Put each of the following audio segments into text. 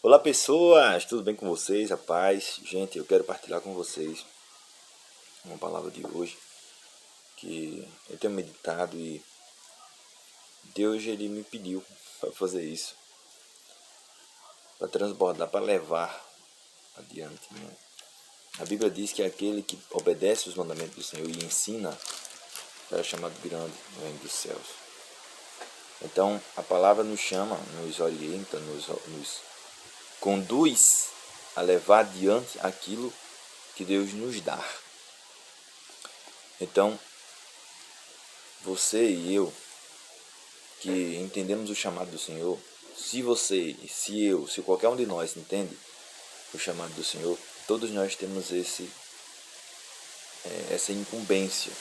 Olá pessoas, tudo bem com vocês? Rapaz, gente, eu quero partilhar com vocês uma palavra de hoje que eu tenho meditado e Deus ele me pediu para fazer isso, para transbordar, para levar adiante, né? A Bíblia diz que aquele que obedece os mandamentos do Senhor e ensina será chamado grande no reino dos céus. Então a palavra nos chama, nos orienta, nos conduz a levar adiante aquilo que Deus nos dá. Então, você e eu, que entendemos o chamado do Senhor, se você, se qualquer um de nós entende o chamado do Senhor, todos nós temos essa incumbência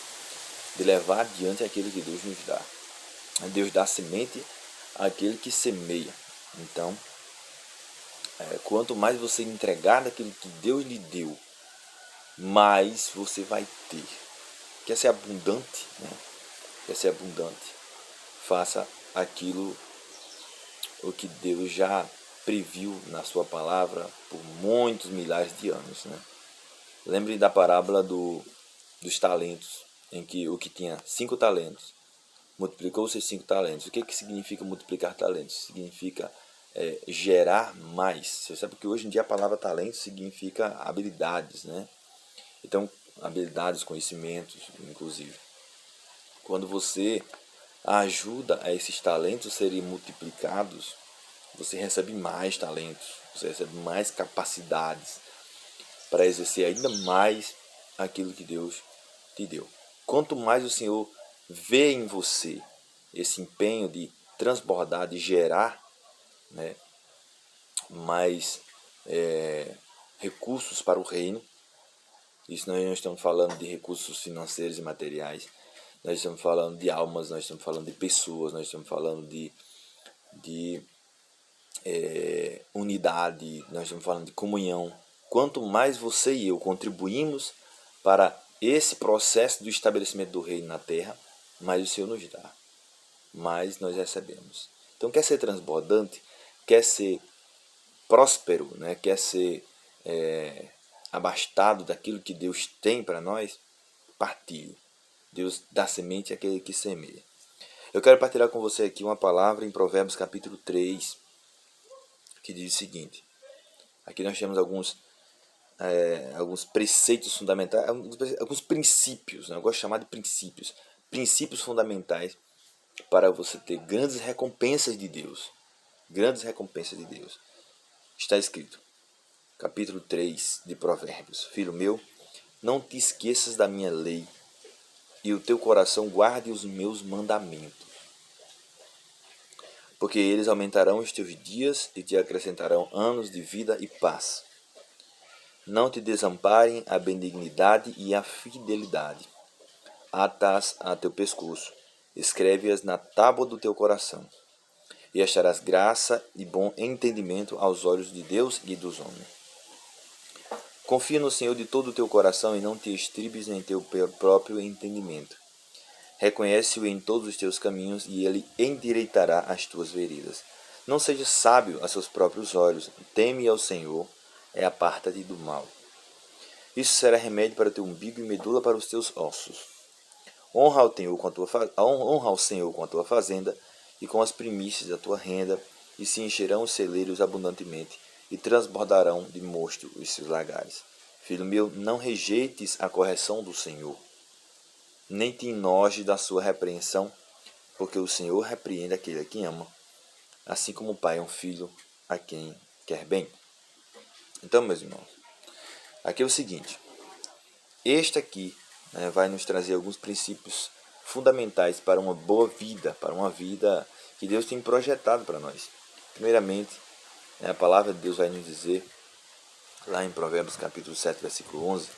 de levar adiante aquilo que Deus nos dá. Deus dá semente àquele que semeia. Então, quanto mais você entregar daquilo que Deus lhe deu, mais você vai ter. Quer ser abundante, né? Quer ser abundante, faça aquilo o que Deus já previu na sua palavra por muitos milhares de anos, né? Lembre da parábola dos talentos, em que o que tinha 5 talentos multiplicou seus 5 talentos. O que significa multiplicar talentos? Significa gerar mais. Você sabe que hoje em dia a palavra talento significa habilidades, né? Então, habilidades, conhecimentos, inclusive. Quando você ajuda a esses talentos serem multiplicados, você recebe mais talentos, você recebe mais capacidades para exercer ainda mais aquilo que Deus te deu. Quanto mais o Senhor vê em você esse empenho de transbordar, de gerar, né, mais recursos para o reino. Isso nós não estamos falando de recursos financeiros e materiais, nós estamos falando de almas, nós estamos falando de pessoas, nós estamos falando de unidade, nós estamos falando de comunhão. Quanto mais você e eu contribuímos para esse processo do estabelecimento do reino na terra, mais o Senhor nos dá, mais nós recebemos. Então, quer ser transbordante, quer ser próspero, né? Quer ser abastado daquilo que Deus tem para nós, partilhe. Deus dá semente àquele que semeia. Eu quero partilhar com você aqui uma palavra em Provérbios capítulo 3, que diz o seguinte. Aqui nós temos alguns preceitos fundamentais, alguns princípios, né? Eu gosto de chamar de princípios fundamentais para você ter grandes recompensas de Deus. Grandes recompensas de Deus. Está escrito, capítulo 3 de Provérbios. Filho meu, não te esqueças da minha lei, e o teu coração guarde os meus mandamentos. Porque eles aumentarão os teus dias e te acrescentarão anos de vida e paz. Não te desamparem a benignidade e a fidelidade. Ata-as a teu pescoço, escreve-as na tábua do teu coração. E acharás graça e bom entendimento aos olhos de Deus e dos homens. Confia no Senhor de todo o teu coração e não te estribes em teu próprio entendimento. Reconhece-o em todos os teus caminhos e ele endireitará as tuas veredas. Não sejas sábio a seus próprios olhos, teme ao Senhor, aparta-te do mal. Isso será remédio para o teu umbigo e medula para os teus ossos. Honra ao Senhor com a tua fazenda e com as primícias da tua renda, e se encherão os celeiros abundantemente, e transbordarão de mosto os seus lagares. Filho meu, não rejeites a correção do Senhor, nem te enojes da sua repreensão, porque o Senhor repreende aquele a quem ama, assim como o pai é um filho a quem quer bem. Então, meus irmãos, aqui é o seguinte, este aqui, né, vai nos trazer alguns princípios fundamentais para uma boa vida, para uma vida que Deus tem projetado para nós. Primeiramente, a palavra de Deus vai nos dizer, lá em Provérbios capítulo 7, versículo 11,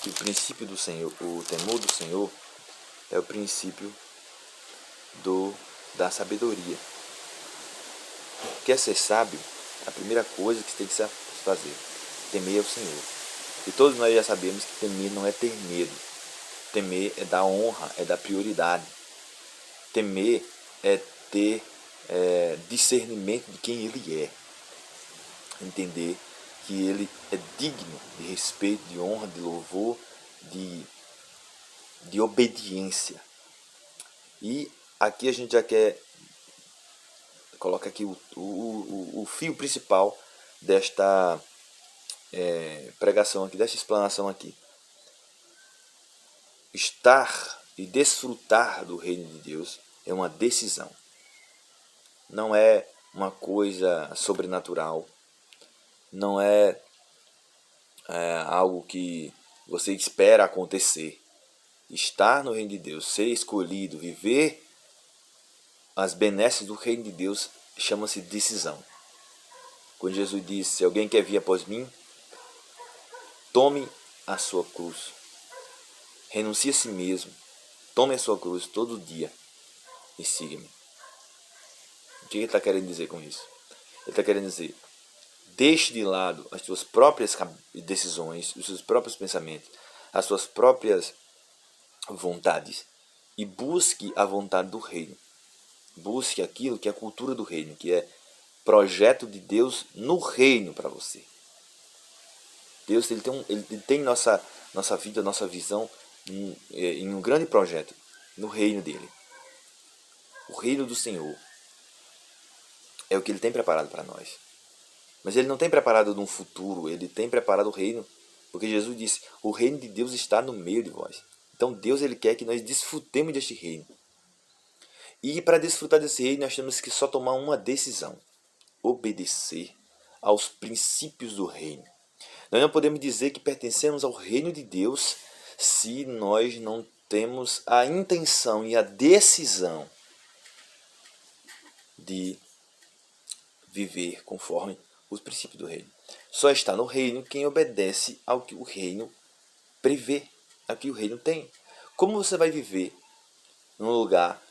que o princípio do Senhor, o temor do Senhor, é o princípio da sabedoria. Quer ser sábio? A primeira coisa que você tem que fazer, temer ao Senhor. E todos nós já sabemos que temer não é ter medo. Temer é dar honra, é dar prioridade. Temer é ter discernimento de quem Ele é. entender que Ele é digno de respeito, de honra, de louvor, de obediência. E aqui a gente já quer coloca aqui o fio principal desta pregação aqui, desta explanação aqui. Estar e desfrutar do reino de Deus é uma decisão. Não é uma coisa sobrenatural. Não é algo que você espera acontecer. Estar no reino de Deus, ser escolhido, viver as benesses do reino de Deus, chama-se decisão. Quando Jesus disse: se alguém quer vir após mim, tome a sua cruz. Renuncie a si mesmo. Tome a sua cruz todo dia e siga-me. O que ele está querendo dizer com isso? Ele está querendo dizer: deixe de lado as suas próprias decisões, os seus próprios pensamentos, as suas próprias vontades e busque a vontade do reino. Busque aquilo que é a cultura do reino, que é projeto de Deus no reino para você. Deus ele tem nossa vida, nossa visão em um grande projeto no reino dele. O reino do Senhor é o que ele tem preparado para nós. Mas ele não tem preparado num futuro, ele tem preparado o reino, porque Jesus disse: o reino de Deus está no meio de vós. Então Deus ele quer que nós desfrutemos deste reino. E para desfrutar desse reino nós temos que só tomar uma decisão: obedecer aos princípios do reino. Nós não podemos dizer que pertencemos ao reino de Deus se nós não temos a intenção e a decisão de viver conforme os princípios do reino. Só está no reino quem obedece ao que o reino prevê, ao que o reino tem. Como você vai viver num lugar?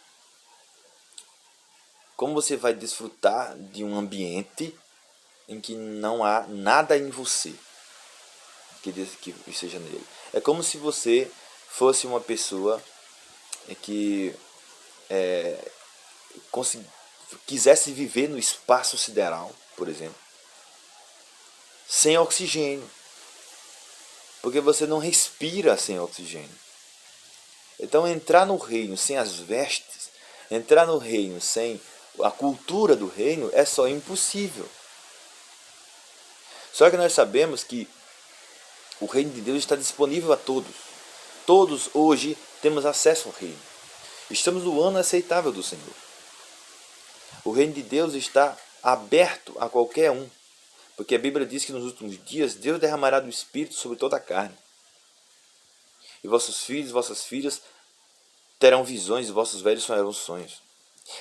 Como você vai desfrutar de um ambiente em que não há nada em você que seja nele? É como se você fosse uma pessoa que quisesse viver no espaço sideral, por exemplo, sem oxigênio, porque você não respira sem oxigênio. Então entrar no reino sem as vestes, entrar no reino sem a cultura do reino é só impossível. Só que nós sabemos que o reino de Deus está disponível a todos. Todos hoje temos acesso ao reino. Estamos no ano aceitável do Senhor. O reino de Deus está aberto a qualquer um, porque a Bíblia diz que nos últimos dias Deus derramará do Espírito sobre toda a carne. E vossos filhos e vossas filhas terão visões, e vossos velhos sonharão sonhos.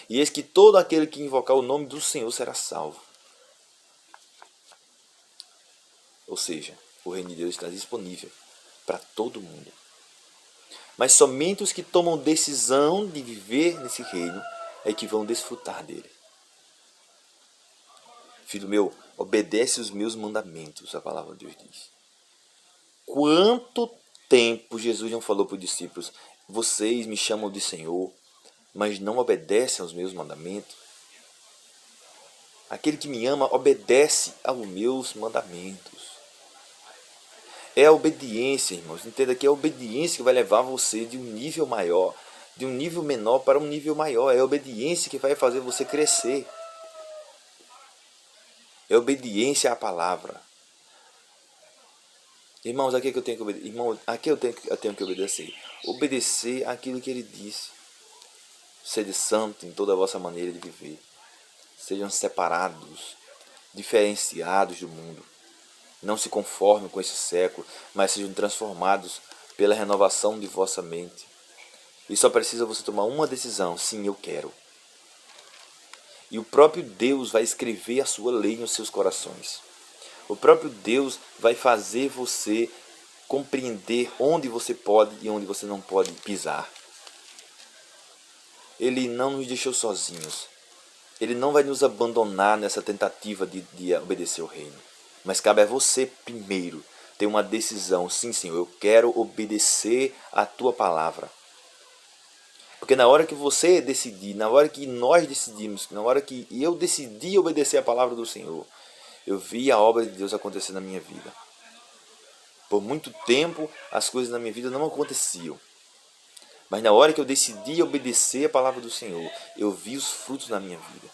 E eis que todo aquele que invocar o nome do Senhor será salvo. Ou seja, o reino de Deus está disponível para todo mundo. Mas somente os que tomam decisão de viver nesse reino é que vão desfrutar dele. Filho meu, obedece os meus mandamentos, a palavra de Deus diz. Quanto tempo Jesus não falou para os discípulos: vocês me chamam de Senhor, mas não obedecem aos meus mandamentos? Aquele que me ama obedece aos meus mandamentos. É a obediência, irmãos. Entenda que é a obediência que vai levar você de um nível maior, de um nível menor para um nível maior. É a obediência que vai fazer você crescer. É obediência à palavra. Irmãos, aqui é que eu tenho que obedecer. Irmão, aqui eu tenho que obedecer. Obedecer aquilo que ele disse. Sede santo em toda a vossa maneira de viver. Sejam separados, diferenciados do mundo. Não se conformem com esse século, mas sejam transformados pela renovação de vossa mente. E só precisa você tomar uma decisão: sim, eu quero. E o próprio Deus vai escrever a sua lei nos seus corações. O próprio Deus vai fazer você compreender onde você pode e onde você não pode pisar. Ele não nos deixou sozinhos. Ele não vai nos abandonar nessa tentativa de obedecer ao reino. Mas cabe a você primeiro ter uma decisão: sim, Senhor, eu quero obedecer a tua palavra. Porque na hora que você decidir, na hora que nós decidimos, na hora que eu decidi obedecer a palavra do Senhor, Eu vi a obra de Deus acontecer na minha vida. Por muito tempo, as coisas na minha vida não aconteciam. Mas na hora que eu decidi obedecer a palavra do Senhor, eu vi os frutos na minha vida.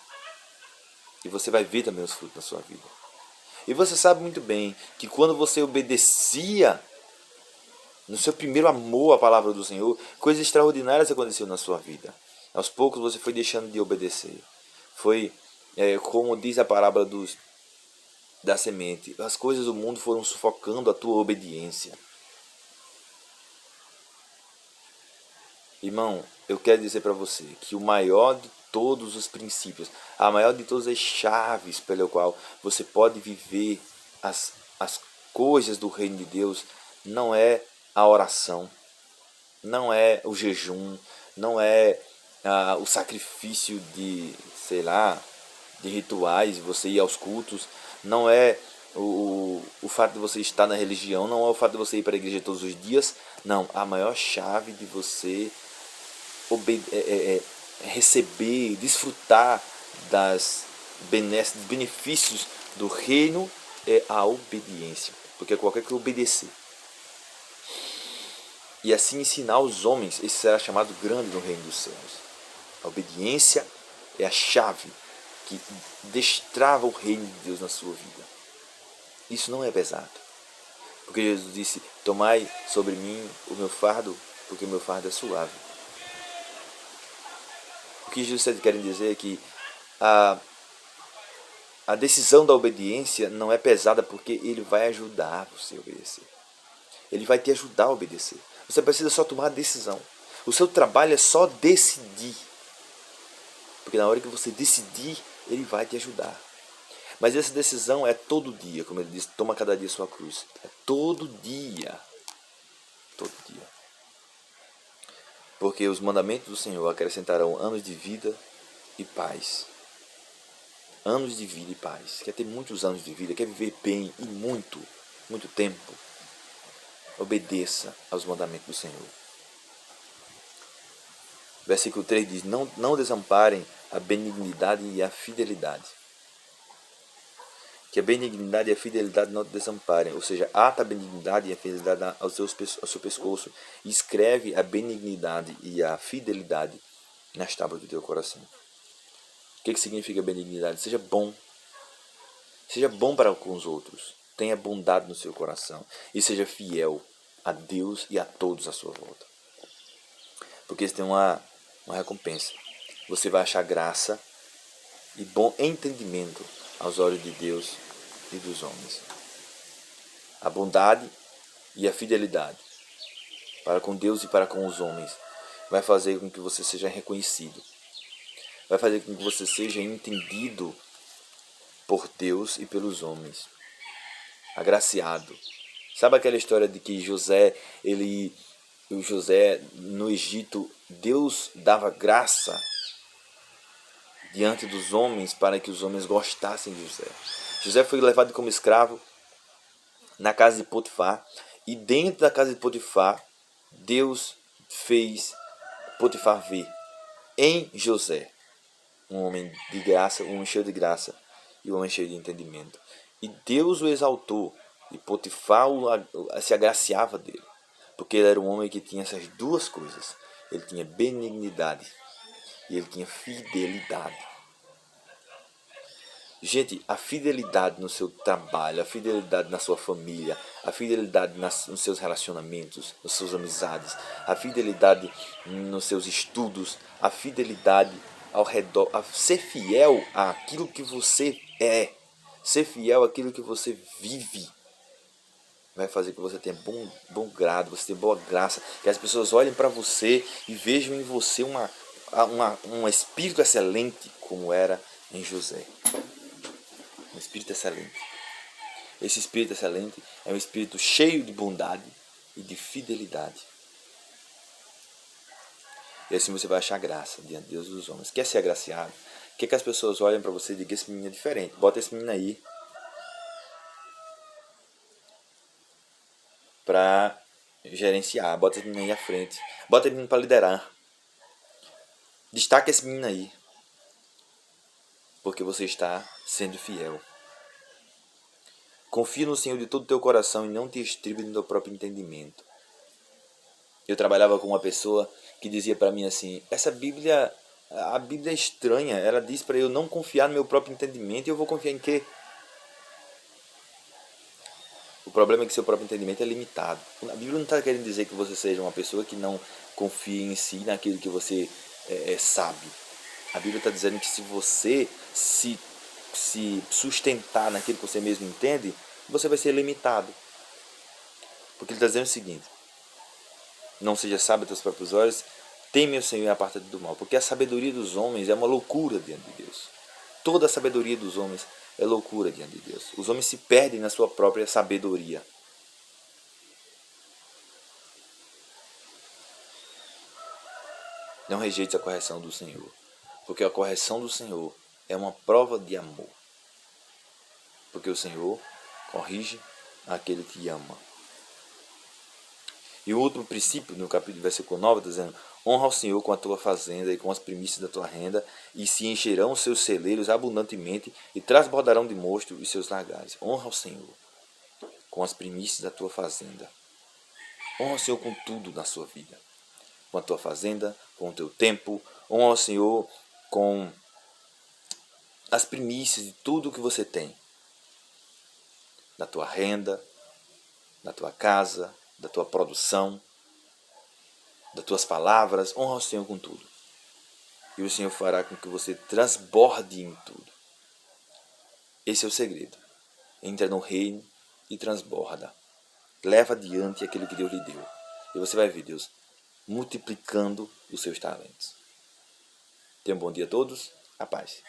E você vai ver também os frutos na sua vida. E você sabe muito bem que quando você obedecia no seu primeiro amor à palavra do Senhor, coisas extraordinárias aconteceram na sua vida. Aos poucos você foi deixando de obedecer. Foi como diz a parábola da semente. As coisas do mundo foram sufocando a tua obediência. Irmão, eu quero dizer para você que o maior de todos os princípios, a maior de todas as chaves pelo qual você pode viver as coisas do reino de Deus, não é a oração, não é o jejum, não é o sacrifício de, sei lá, de rituais, você ir aos cultos, não é o fato de você estar na religião, não é o fato de você ir para a igreja todos os dias, não, a maior chave de você receber, desfrutar dos benefícios do reino é a obediência, porque qualquer que obedecer e assim ensinar os homens, esse será chamado grande no reino dos céus. A obediência é a chave que destrava o reino de Deus na sua vida. Isso não é pesado, porque Jesus disse: tomai sobre mim o meu fardo, porque o meu fardo é suave. O que Jesus está querendo dizer é que a decisão da obediência não é pesada, porque ele vai ajudar você a obedecer. Ele vai te ajudar a obedecer. Você precisa só tomar a decisão. O seu trabalho é só decidir. Porque na hora que você decidir, ele vai te ajudar. Mas essa decisão é todo dia, como ele disse, toma cada dia sua cruz. É todo dia. Todo dia. Porque os mandamentos do Senhor acrescentarão anos de vida e paz. Anos de vida e paz. Quer ter muitos anos de vida, quer viver bem e muito tempo. Obedeça aos mandamentos do Senhor. Versículo 3 diz: não desamparem a benignidade e a fidelidade. Que a benignidade e a fidelidade não te desamparem. Ou seja, ata a benignidade e a fidelidade ao seu pescoço e escreve a benignidade e a fidelidade nas tábuas do teu coração. O que significa benignidade? Seja bom. Seja bom para com os outros. Tenha bondade no seu coração. E seja fiel a Deus e a todos à sua volta. Porque isso tem uma recompensa. Você vai achar graça e bom entendimento aos olhos de Deus e dos homens. A bondade e a fidelidade para com Deus e para com os homens vai fazer com que você seja reconhecido. Vai fazer com que você seja entendido por Deus e pelos homens. Agraciado. Sabe aquela história de que José no Egito, Deus dava graça diante dos homens para que os homens gostassem de José. José foi levado como escravo na casa de Potifar, e dentro da casa de Potifar, Deus fez Potifar ver em José um homem de graça, um homem cheio de graça e um homem cheio de entendimento. E Deus o exaltou, e Potifar se agraciava dele, porque ele era um homem que tinha essas duas coisas. Ele tinha benignidade e ele tinha fidelidade. Gente, a fidelidade no seu trabalho, a fidelidade na sua família, a fidelidade nos seus relacionamentos, nas suas amizades, a fidelidade nos seus estudos, a fidelidade ao redor, a ser fiel àquilo que você é, ser fiel àquilo que você vive, vai fazer que você tenha bom grado, você tenha boa graça, que as pessoas olhem para você e vejam em você um espírito excelente, como era em José. Um espírito excelente. Esse espírito excelente é um espírito cheio de bondade e de fidelidade. E assim você vai achar graça diante de Deus e dos homens. Quer ser agraciado? Quer que as pessoas olhem para você e digam: esse menino é diferente, bota esse menino aí para gerenciar, bota esse menino aí à frente, bota esse menino para liderar. Destaca esse menino aí, porque você está sendo fiel. Confia no Senhor de todo o teu coração e não te estribe no teu próprio entendimento. Eu trabalhava com uma pessoa que dizia para mim assim, a Bíblia é estranha, ela diz para eu não confiar no meu próprio entendimento e eu vou confiar em quê? O problema é que seu próprio entendimento é limitado. A Bíblia não está querendo dizer que você seja uma pessoa que não confie em si, naquilo que você sabe. A Bíblia está dizendo que se você se sustentar naquilo que você mesmo entende, você vai ser limitado. Porque ele está dizendo o seguinte, não seja sábio aos teus próprios olhos, teme o Senhor e aparta-te do mal. Porque a sabedoria dos homens é uma loucura diante de Deus. Toda a sabedoria dos homens é loucura diante de Deus. Os homens se perdem na sua própria sabedoria. Não rejeite a correção do Senhor, porque a correção do Senhor é uma prova de amor. Porque o Senhor corrige aquele que ama. E o último princípio, no capítulo versículo 9, está dizendo, honra ao Senhor com a tua fazenda e com as primícias da tua renda, e se encherão os seus celeiros abundantemente, e transbordarão de mosto os seus lagares. Honra ao Senhor com as primícias da tua fazenda. Honra ao Senhor com tudo na sua vida. Com a tua fazenda, com o teu tempo. Honra ao Senhor com as primícias de tudo que você tem. Da tua renda, da tua casa, da tua produção, das tuas palavras. Honra ao Senhor com tudo. E o Senhor fará com que você transborde em tudo. Esse é o segredo. Entra no reino e transborda. Leva adiante aquilo que Deus lhe deu. E você vai ver Deus multiplicando os seus talentos. Tenham um bom dia a todos. A paz.